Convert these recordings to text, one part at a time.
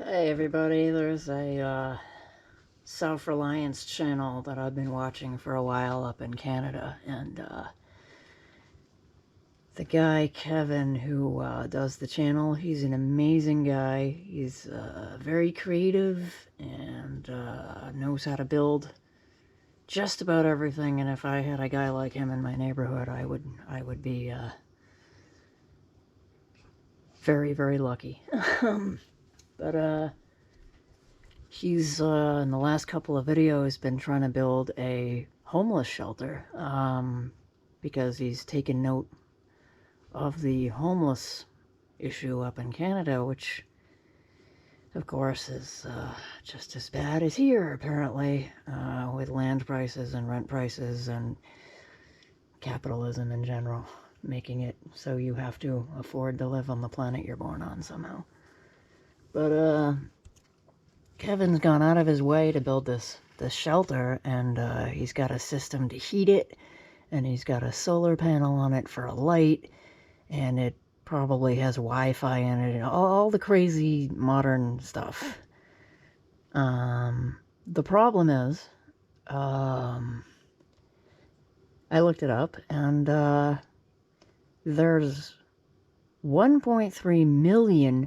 Hey everybody, there's a self-reliance channel that I've been watching for a while up in Canada, and the guy Kevin who does the channel, he's an amazing guy. He's very creative and knows how to build just about everything, and if I had a guy like him in my neighborhood, I would be very, very lucky. But he's, in the last couple of videos, been trying to build a homeless shelter, because he's taken note of the homeless issue up in Canada, which, of course, is just as bad as here, apparently, with land prices and rent prices and capitalism in general, making it so you have to afford to live on the planet you're born on somehow. But, Kevin's gone out of his way to build this shelter, and he's got a system to heat it, and he's got a solar panel on it for a light, and it probably has Wi-Fi in it, and all the crazy modern stuff. The problem is, I looked it up, and there's 1.3 million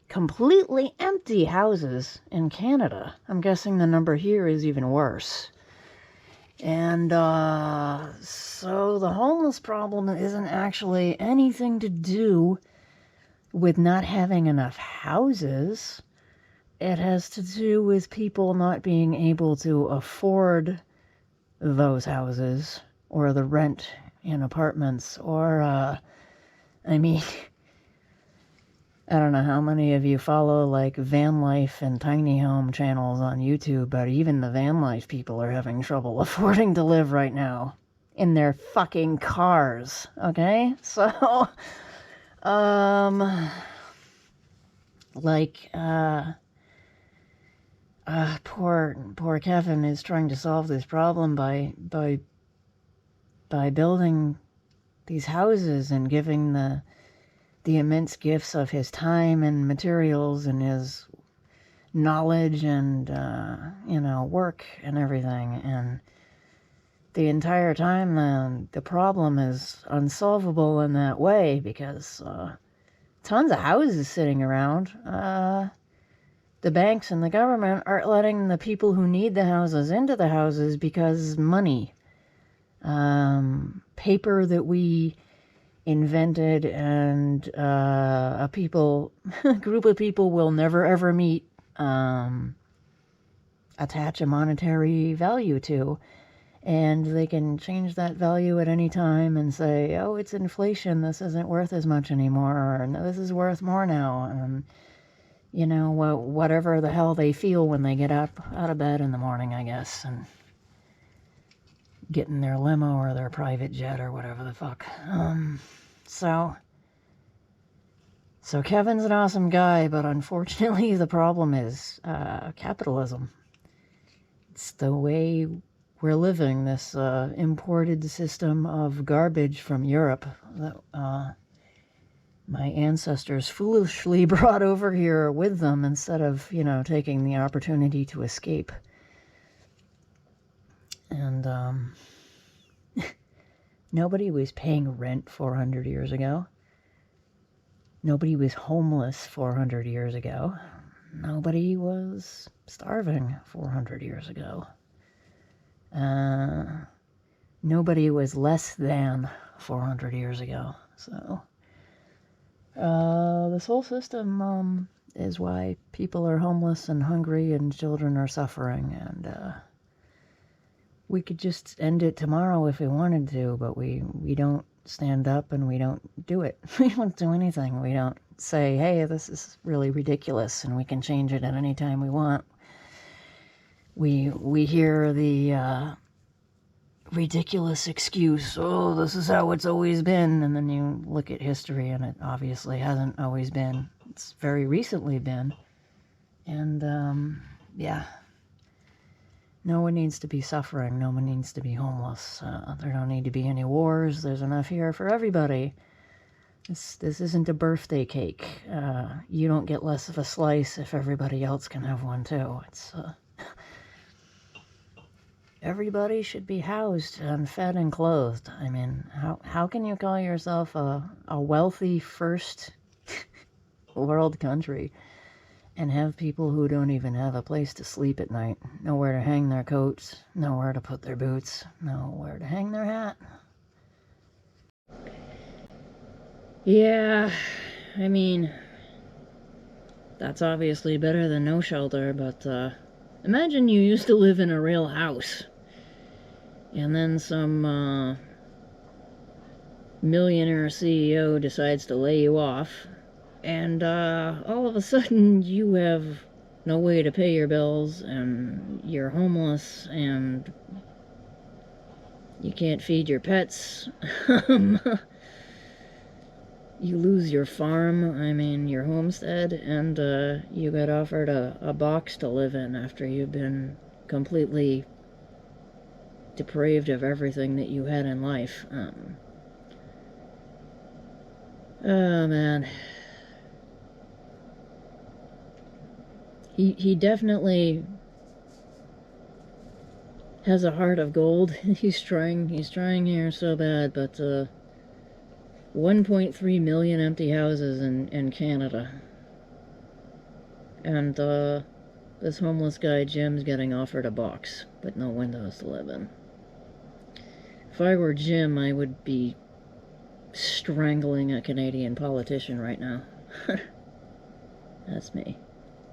completely empty houses in Canada. I'm guessing the number here is even worse. And so the homeless problem isn't actually anything to do with not having enough houses. It has to do with people not being able to afford those houses, or the rent in apartments, or, I mean, I don't know how many of you follow, like, van life and tiny home channels on YouTube, but even the van life people are having trouble affording to live right now in their fucking cars, okay? So, like, poor Kevin is trying to solve this problem by building these houses and giving the immense gifts of his time and materials and his knowledge and, work and everything. And the entire time, the problem is unsolvable in that way, because tons of houses sitting around. The banks and the government aren't letting the people who need the houses into the houses because money. Paper that we invented, and a group of people will never ever meet, attach a monetary value to, and they can change that value at any time and say, oh, it's inflation, this isn't worth as much anymore, or no, this is worth more now, and whatever the hell they feel when they get up out of bed in the morning, I guess, and get in their limo or their private jet or whatever the fuck. So Kevin's an awesome guy, but unfortunately the problem is capitalism. It's the way we're living, this imported system of garbage from Europe that my ancestors foolishly brought over here with them instead of, taking the opportunity to escape. And nobody was paying rent 400 years ago. Nobody was homeless 400 years ago. Nobody was starving 400 years ago. Nobody was less than 400 years ago. So, this whole system is why people are homeless and hungry and children are suffering, and we could just end it tomorrow if we wanted to, but we don't stand up and we don't do it. We don't do anything. We don't say, hey, this is really ridiculous and we can change it at any time we want. We hear the ridiculous excuse, oh, this is how it's always been, and then you look at history and it obviously hasn't always been. It's very recently been. And yeah, no one needs to be suffering. No one needs to be homeless. There don't need to be any wars. There's enough here for everybody. This isn't a birthday cake. You don't get less of a slice if everybody else can have one too. It's everybody should be housed and fed and clothed. I mean, how can you call yourself a wealthy first world country and have people who don't even have a place to sleep at night, nowhere to hang their coats, nowhere to put their boots, nowhere to hang their hat? Yeah, I mean, that's obviously better than no shelter, but imagine you used to live in a real house, and then some millionaire CEO decides to lay you off, and all of a sudden you have no way to pay your bills, and you're homeless, and you can't feed your pets. You lose your farm, I mean your homestead, and you get offered a box to live in after you've been completely depraved of everything that you had in life. Oh man. He definitely has a heart of gold. He's trying here so bad, but 1.3 million empty houses in Canada. And this homeless guy Jim's getting offered a box, but no windows to live in. If I were Jim, I would be strangling a Canadian politician right now. That's me.